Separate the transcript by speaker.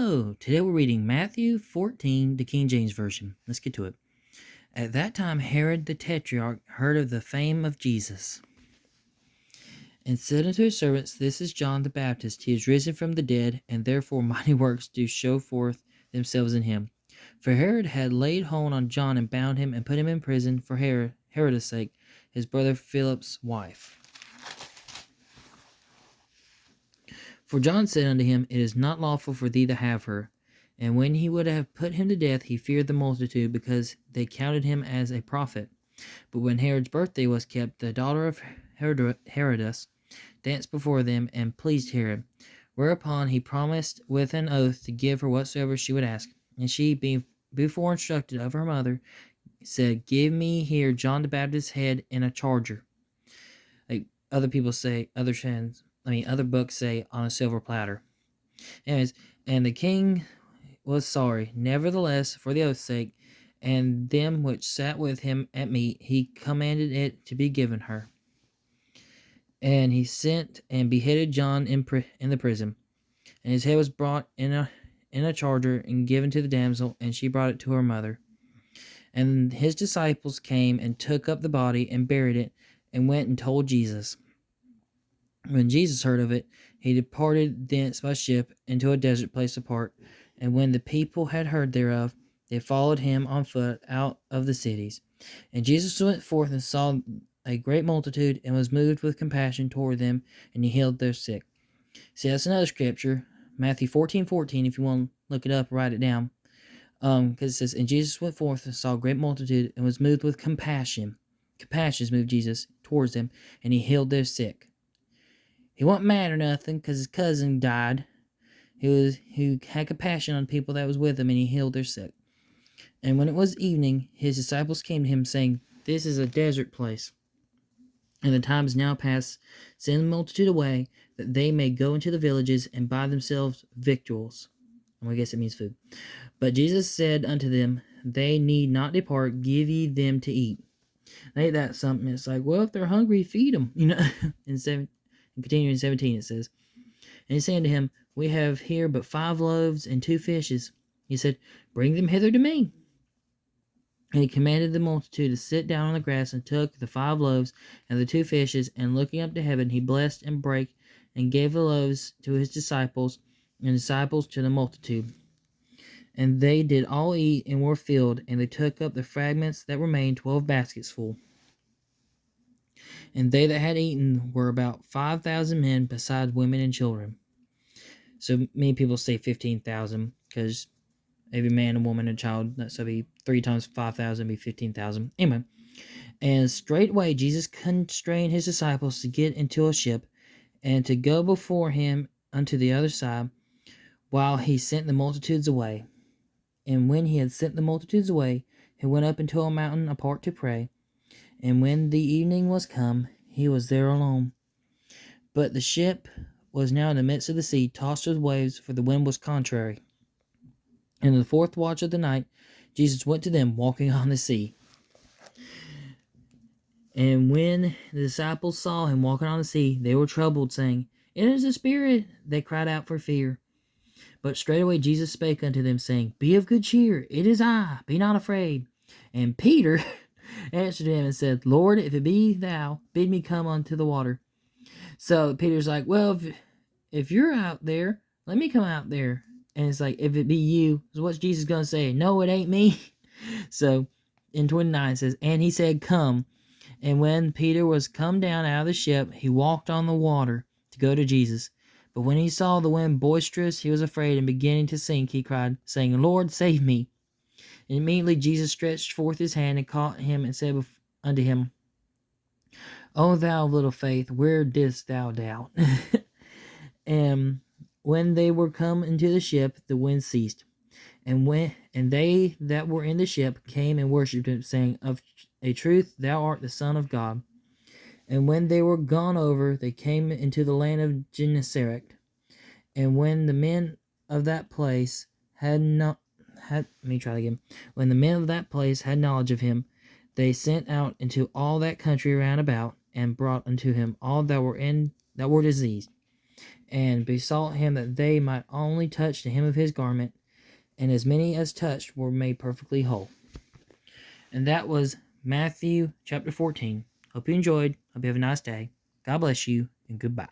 Speaker 1: Hello, today we're reading Matthew 14, the King James Version. Let's get to it. At that time, Herod the Tetrarch heard of the fame of Jesus, and said unto his servants, This is John the Baptist. He is risen from the dead, and therefore mighty works do show forth themselves in him. For Herod had laid hold on John, and bound him, and put him in prison for Herod's sake, his brother Philip's wife. For John said unto him, It is not lawful for thee to have her. And when he would have put him to death, he feared the multitude, because they counted him as a prophet. But when Herod's birthday was kept, the daughter of Herodias danced before them, and pleased Herod. Whereupon he promised with an oath to give her whatsoever she would ask. And she, being before instructed of her mother, said, Give me here John the Baptist's head in a charger. Like other people say, other books say on a silver platter. Anyways, and the king was sorry. Nevertheless, for the oath's sake, and them which sat with him at meat, he commanded it to be given her. And he sent and beheaded John in the prison. And his head was brought in a charger and given to the damsel, and she brought it to her mother. And his disciples came and took up the body and buried it, and went and told Jesus. When Jesus heard of it, he departed thence by ship into a desert place apart. And when the people had heard thereof, they followed him on foot out of the cities. And Jesus went forth and saw a great multitude, and was moved with compassion toward them, and he healed their sick. See, that's another scripture, Matthew 14:14. If you want to look it up, write it down. Because it says, And Jesus went forth and saw a great multitude, and was moved with compassion. Compassion moved Jesus towards them, and he healed their sick. He wasn't mad or nothing, because his cousin died. He had compassion on people that was with him, and he healed their sick. And when it was evening, his disciples came to him, saying, This is a desert place, and the time is now past. Send the multitude away, that they may go into the villages and buy themselves victuals. I guess it means food. But Jesus said unto them, They need not depart, give ye them to eat. Ain't that something? It's like, well, if they're hungry, feed them. And continuing in 17, it says, And he said unto him, We have here but 5 loaves and 2 fishes. He said, Bring them hither to me. And he commanded the multitude to sit down on the grass, and took the 5 loaves and the 2 fishes, and looking up to heaven, he blessed and brake, and gave the loaves to his disciples, and the disciples to the multitude. And they did all eat, and were filled, and they took up the fragments that remained, 12 baskets full. And they that had eaten were about 5,000 men, besides women and children. So many people say 15,000, because every man, a woman, and a child, so be 3 times 5,000, be 15,000. Anyway, and straightway Jesus constrained his disciples to get into a ship, and to go before him unto the other side, while he sent the multitudes away. And when he had sent the multitudes away, he went up into a mountain apart to pray. And when the evening was come, he was there alone. But the ship was now in the midst of the sea, tossed with waves, for the wind was contrary. And in the 4th watch of the night, Jesus went to them, walking on the sea. And when the disciples saw him walking on the sea, they were troubled, saying, It is a spirit. They cried out for fear. But straightway Jesus spake unto them, saying, Be of good cheer, it is I, be not afraid. And Peter answered him and said, Lord, if it be thou, bid me come unto the water. So Peter's like, well, if you're out there, let me come out there. And it's like, if it be you, so what's Jesus going to say? No, it ain't me. So in 29 it says, And he said, Come. And when Peter was come down out of the ship, he walked on the water to go to Jesus. But when he saw the wind boisterous, he was afraid, and beginning to sink, he cried, saying, Lord, save me. And immediately Jesus stretched forth his hand and caught him, and said unto him, O thou of little faith, where didst thou doubt? And when they were come into the ship, the wind ceased. And they that were in the ship came and worshipped him, saying, Of a truth thou art the Son of God. And when they were gone over, they came into the land of Gennesaret. And when the men of that place when the men of that place had knowledge of him, they sent out into all that country round about, and brought unto him all that were diseased, and besought him that they might only touch the hem of his garment, and as many as touched were made perfectly whole. And that was Matthew chapter 14. Hope you enjoyed. Hope you have a nice day. God bless you, and goodbye.